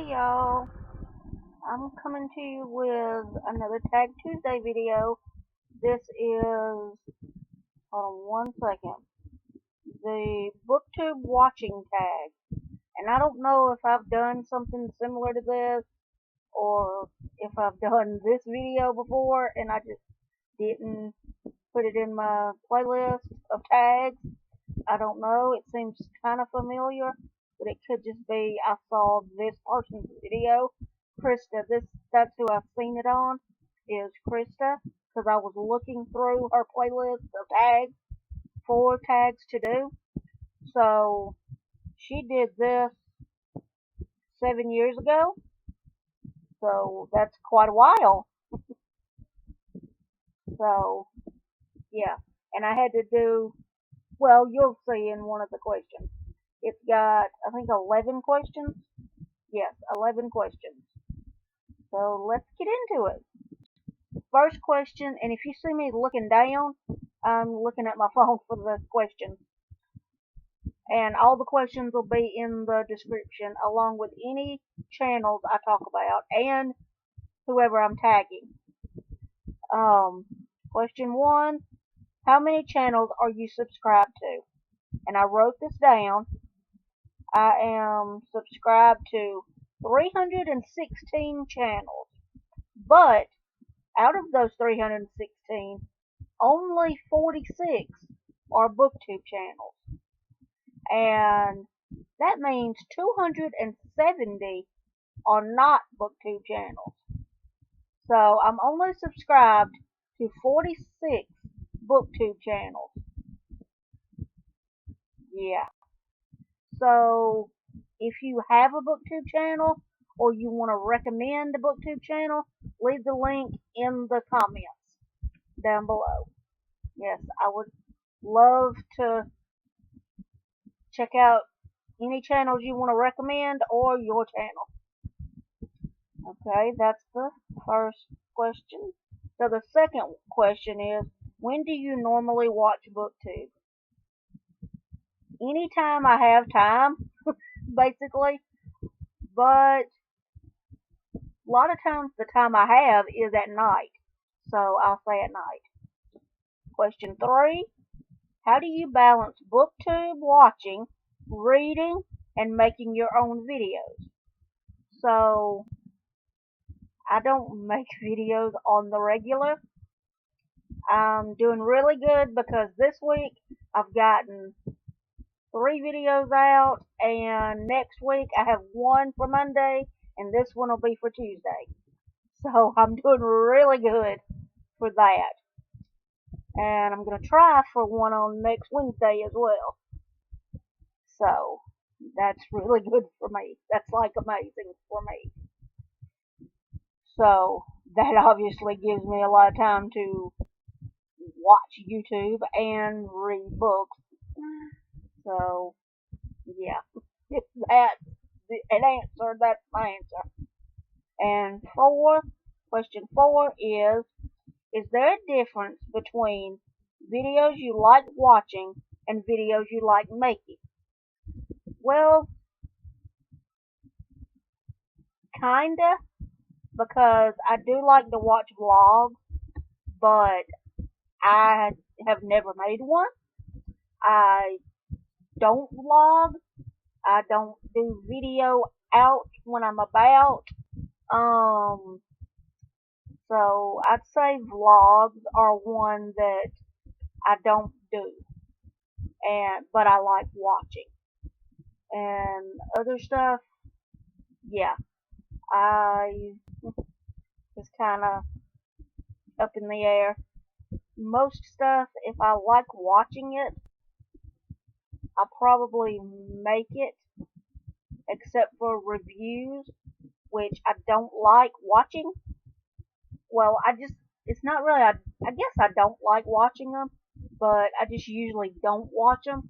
Hey y'all, I'm coming to you with another Tag Tuesday video. This is, hold on one second, the Booktube watching tag. And I don't know if I've done something similar to this or if I've done this video before and I just didn't put it in my playlist of tags. I don't know, it seems kind of familiar, but it could just be I saw this person's video. Krista, that's who I've seen it on, is Krista, because I was looking through her playlist of tags, 4 tags to do. So she did this 7 years ago, so that's quite a while. So yeah, and I had to do, well, you'll see in one of the questions. It's got, I think, 11 questions. Yes, 11 questions. So let's get into it. First question, and if you see me looking down, I'm looking at my phone for the question. And all the questions will be in the description, along with any channels I talk about and whoever I'm tagging. Question 1, how many channels are you subscribed to? And I wrote this down. I am subscribed to 316 channels, but out of those 316, only 46 are booktube channels. And that means 270 are not booktube channels. So I'm only subscribed to 46 booktube channels. Yeah. So if you have a booktube channel or you want to recommend a booktube channel, leave the link in the comments down below. Yes, I would love to check out any channels you want to recommend or your channel. Okay, that's the first question. So the second question is, when do you normally watch booktube? Anytime I have time, basically, but a lot of times the time I have is at night, so I'll say at night. Question 3, how do you balance booktube watching, reading, and making your own videos? So I don't make videos on the regular. I'm doing really good because this week I've gotten 3 videos out, and next week I have 1 for Monday, and this one will be for Tuesday. So I'm doing really good for that. And I'm going to try for 1 on next Wednesday as well. So that's really good for me. That's like amazing for me. So that obviously gives me a lot of time to watch YouTube and read books. So yeah, if that's an answer, that's my answer. And question 4 is there a difference between videos you like watching and videos you like making? Well, kinda, because I do like to watch vlogs, but I have never made one. I don't vlog. I don't do video out when I'm about. So I'd say vlogs are one that I don't do, but I like watching. And other stuff, yeah, it's kind of up in the air. Most stuff, if I like watching it, I'll probably make it, except for reviews, which I don't like watching. Well, it's not really, I guess I don't like watching them, but I just usually don't watch them.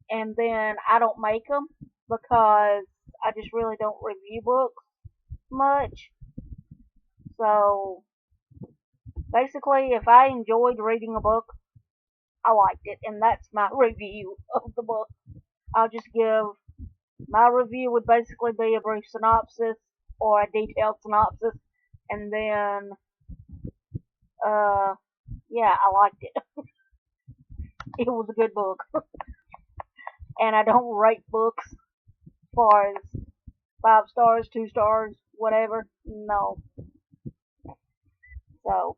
And then I don't make them because I just really don't review books much. So basically, if I enjoyed reading a book, I liked it, and that's my review of the book. I'll just give My review would basically be a brief synopsis or a detailed synopsis, and then, uh, yeah, I liked it. It was a good book, and I don't rate books as far as 5 stars, 2 stars, whatever. No. So,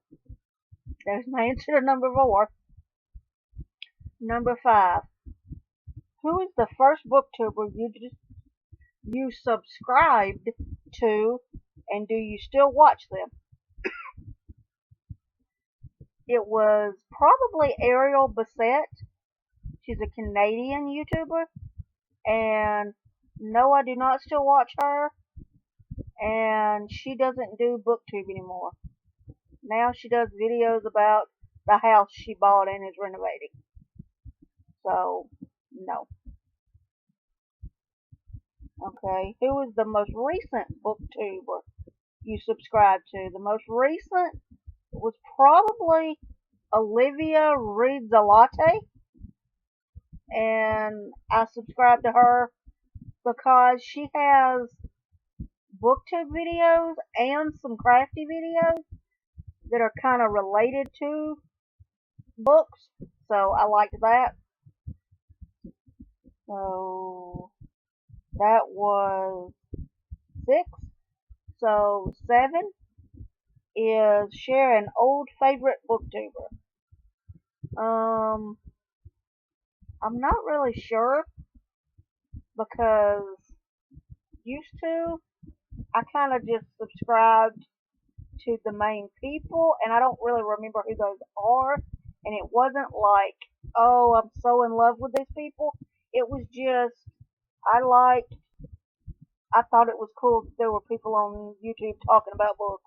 there's my answer to number 4. Number 5. Who is the first booktuber you subscribed to, and do you still watch them? It was probably Ariel Bissett. She's a Canadian YouTuber, and no, I do not still watch her, and she doesn't do Booktube anymore. Now she does videos about the house she bought and is renovating. So, no. Okay, who is the most recent booktuber you subscribe to? The most recent was probably Olivia Reads a Latte, and I subscribe to her because she has booktube videos and some crafty videos that are kind of related to books, so I liked that. So that was 6. So 7 is share an old favorite booktuber. I'm not really sure because used to I kind of just subscribed to the main people, and I don't really remember who those are. And it wasn't like, oh, I'm so in love with these people. It was just I thought it was cool that there were people on YouTube talking about books.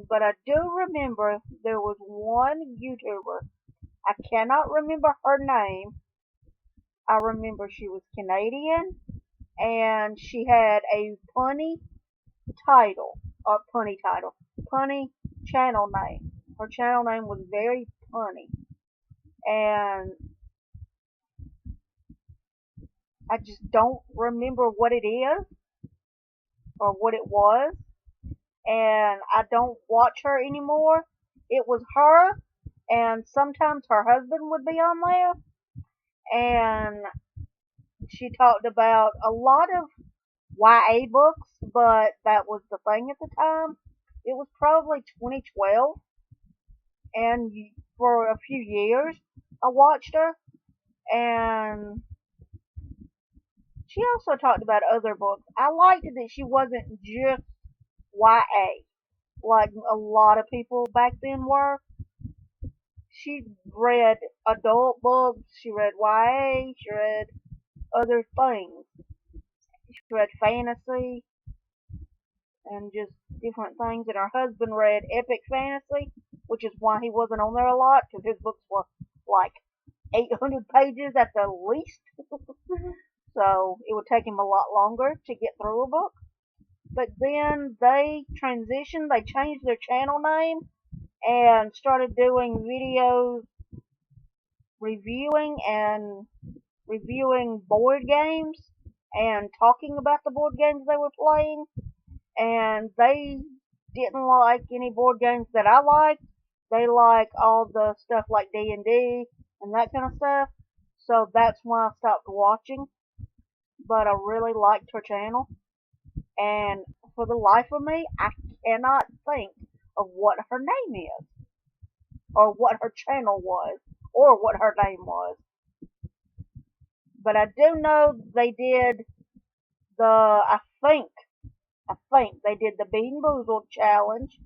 But I do remember there was one YouTuber. I cannot remember her name. I remember she was Canadian, and she had a title, punny channel name. Her channel name was very punny, and I just don't remember what it is or what it was, and I don't watch her anymore. It was her, and sometimes her husband would be on there, and she talked about a lot of YA books, but that was the thing at the time. It was probably 2012, and for a few years I watched her, and she also talked about other books. I liked that she wasn't just YA like a lot of people back then were. She read adult books, she read YA, she read other things. She read fantasy and just different things. And her husband read epic fantasy, which is why he wasn't on there a lot, because his books were like 800 pages at the least. So it would take him a lot longer to get through a book. But then they transitioned, they changed their channel name and started doing videos reviewing board games and talking about the board games they were playing. And they didn't like any board games that I liked. They like all the stuff like D&D and that kind of stuff. So that's why I stopped watching. But I really liked her channel. And for the life of me, I cannot think of what her name is, or what her channel was, or what her name was. But I do know they did I think they did the Bean Boozled challenge,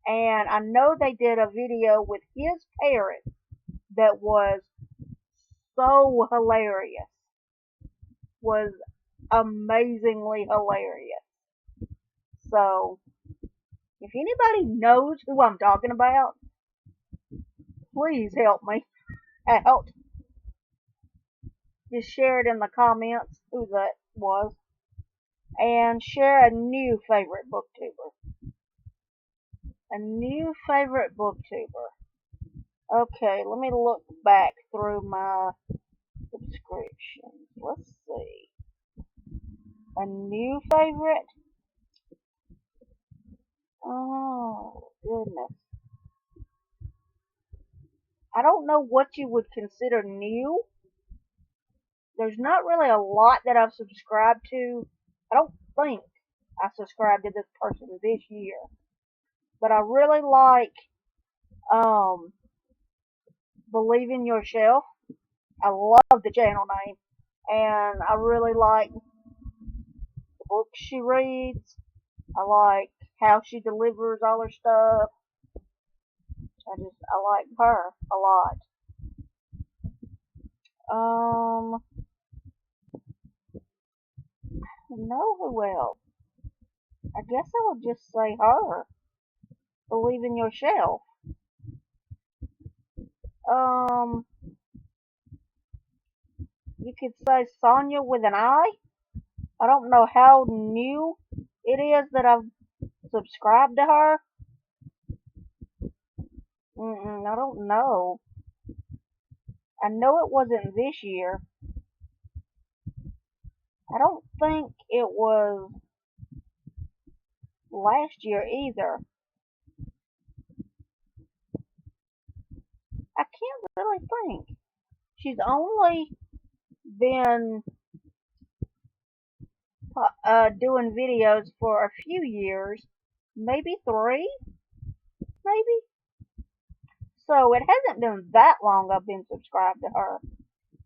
and I know they did a video with his parents that was so hilarious, was amazingly hilarious. So, if anybody knows who I'm talking about, please help me out. Just share it in the comments who that was. And share a new favorite booktuber. A new favorite booktuber. Okay, let me look back through my subscriptions. Let's see. A new favorite? Oh, goodness. I don't know what you would consider new. There's not really a lot that I've subscribed to. I don't think I subscribed to this person this year. But I really like um Believe in Yourself. I love the channel name. And I really like the books she reads. I like how she delivers all her stuff. I like her a lot. Um, know who else? I guess I would just say her. Believe in Yourself. Um, you could say Sonia with an I. I don't know how new it is that I've subscribed to her. I don't know. I know it wasn't this year. I don't think it was last year either. I can't really think. She's only been doing videos for a few years, maybe 3, maybe. So it hasn't been that long I've been subscribed to her,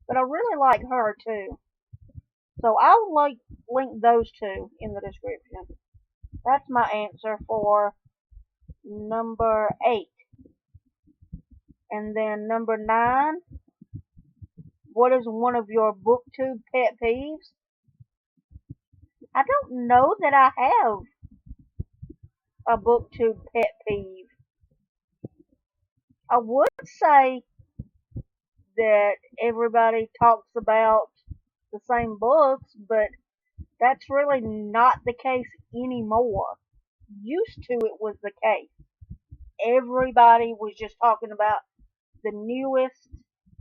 but I really like her too. So I'll link those two in the description. That's my answer for number 8. And then number 9, what is one of your booktube pet peeves? I don't know that I have a booktube pet peeve. I would say that everybody talks about the same books, but that's really not the case anymore. Used to it was the case. Everybody was just talking about the newest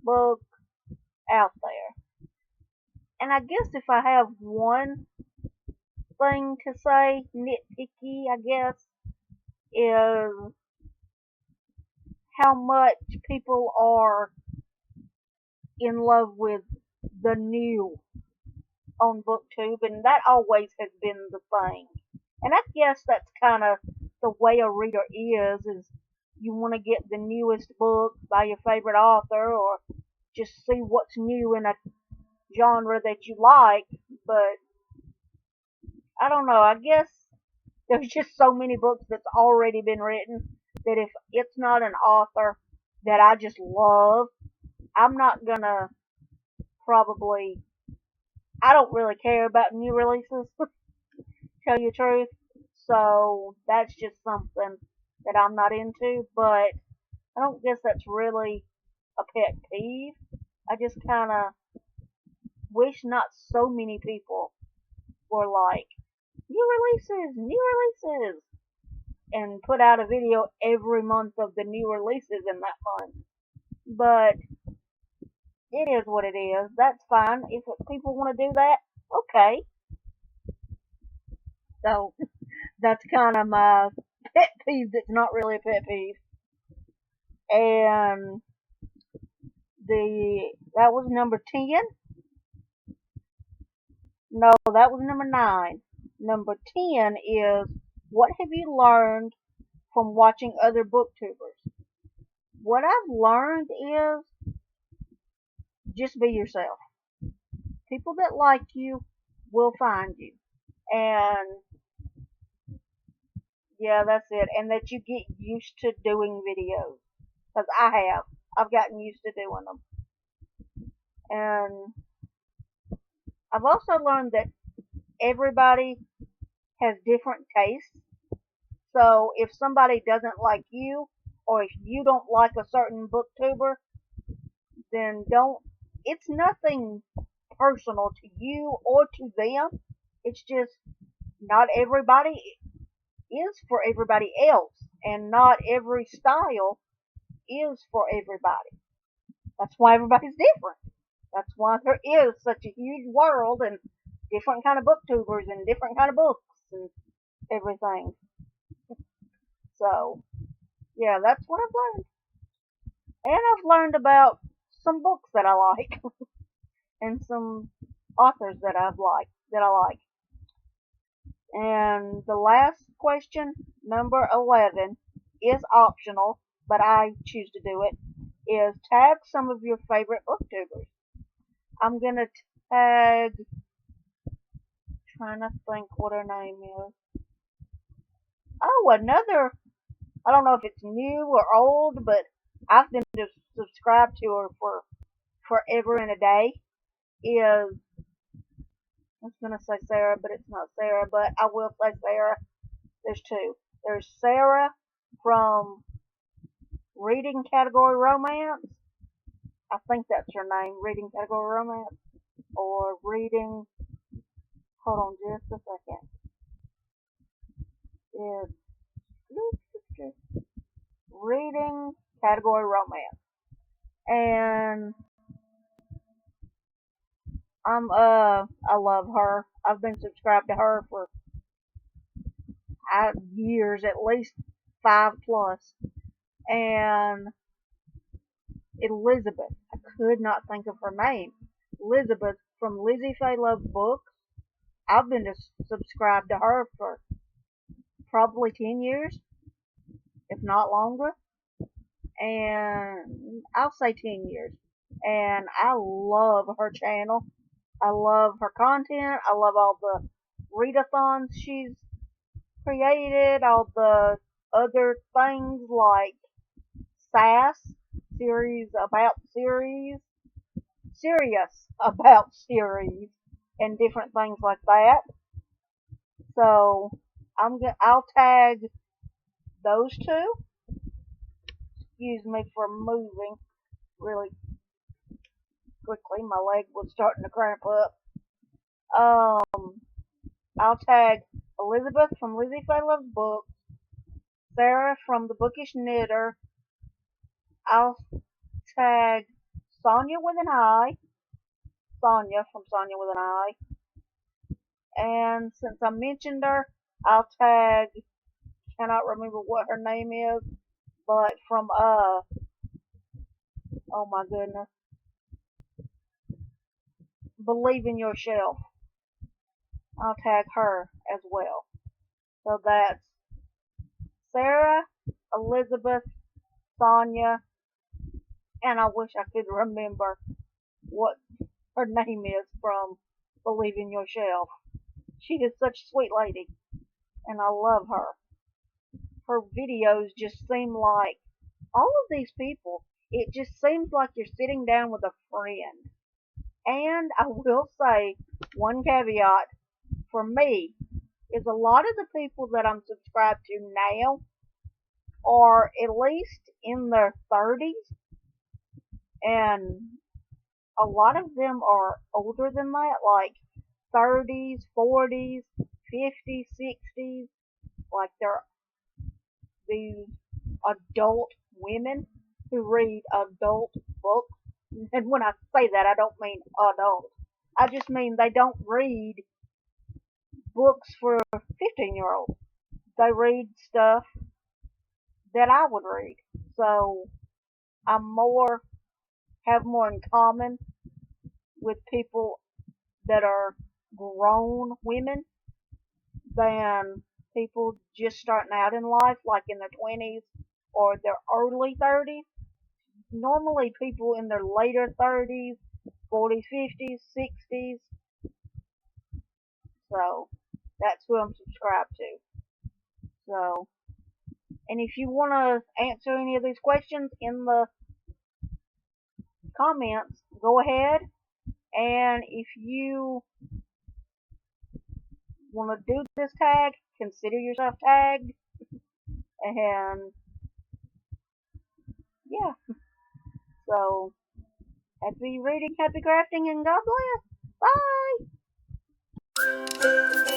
book out there. And I guess if I have one thing to say, nitpicky, I guess, is how much people are in love with the new on Booktube, and that always has been the thing. And I guess that's kind of the way a reader is you want to get the newest book by your favorite author, or just see what's new in a genre that you like, but I don't know, I guess there's just so many books that's already been written that if it's not an author that I just love, I'm not gonna probably, I don't really care about new releases, tell you the truth. So that's just something that I'm not into, but I don't guess that's really a pet peeve. I just kind of wish not so many people were like, new releases, and put out a video every month of the new releases in that month. But it is what it is. That's fine. If people want to do that, okay. So that's kind of my pet peeve that's not really a pet peeve. And that was number 10. No, that was number 9. Number 10 is, what have you learned from watching other booktubers? What I've learned is just be yourself. People that like you will find you. And yeah, that's it. And that you get used to doing videos. Because I have. I've gotten used to doing them. And I've also learned that everybody has different tastes. So if somebody doesn't like you, or if you don't like a certain booktuber, then it's nothing personal to you or to them. It's just not everybody is for everybody else, and not every style is for everybody. That's why everybody's different. That's why there is such a huge world, and different kind of booktubers and different kind of books and everything. So, yeah, that's what I've learned. And I've learned about some books that I like and some authors that I like. And the last question, number 11, is optional, but I choose to do it, is tag some of your favorite booktubers. I'm going to tag, trying to think what her name is. Oh, another, I don't know if it's new or old, but I've been subscribed to her for forever and a day, is, I was going to say Sarah, but it's not Sarah, but I will say Sarah. There's two. There's Sarah from Reading Category Romance. I think that's her name, Reading Category Romance. Or Reading, hold on just a second. It's Reading Category Romance. And I love her. I've been subscribed to her for years, at least 5 plus. And Elizabeth, I could not think of her name. Elizabeth from Lizzie Faye Loves Books. I've been subscribed to her for probably 10 years, if not longer. And I'll say 10 years. And I love her channel. I love her content. I love all the readathons she's created, all the other things like SAS, series about series, serious about series, and different things like that. So I'll tag those two. Excuse me for moving really quickly. My leg was starting to cramp up. I'll tag Elizabeth from Lizzie Faye Loves Books, Sarah from The Bookish Knitter. I'll tag Sonia with an I, Sonia from Sonia with an I. And since I mentioned her, I'll tag, cannot remember what her name is, but from, oh my goodness, Believe in Yourself. I'll tag her as well. So that's Sarah, Elizabeth, Sonia, and I wish I could remember what her name is from Believe in Yourself. She is such a sweet lady, and I love her. Her videos just seem like, all of these people, it just seems like you're sitting down with a friend. And I will say, one caveat for me is a lot of the people that I'm subscribed to now are at least in their 30s, and a lot of them are older than that, like 30s, 40s, 50s, 60s, like they're these adult women who read adult books. And when I say that, I don't mean adult. I just mean they don't read books for 15-year-olds. They read stuff that I would read. So have more in common with people that are grown women than people just starting out in life, like in their 20s or their early 30s. Normally people in their later 30s, 40s, 50s, 60s. So that's who I'm subscribed to. So, and if you want to answer any of these questions in the comments, go ahead. And if you want to do this tag, consider yourself tagged. And yeah, so happy reading, happy crafting, and God bless. Bye.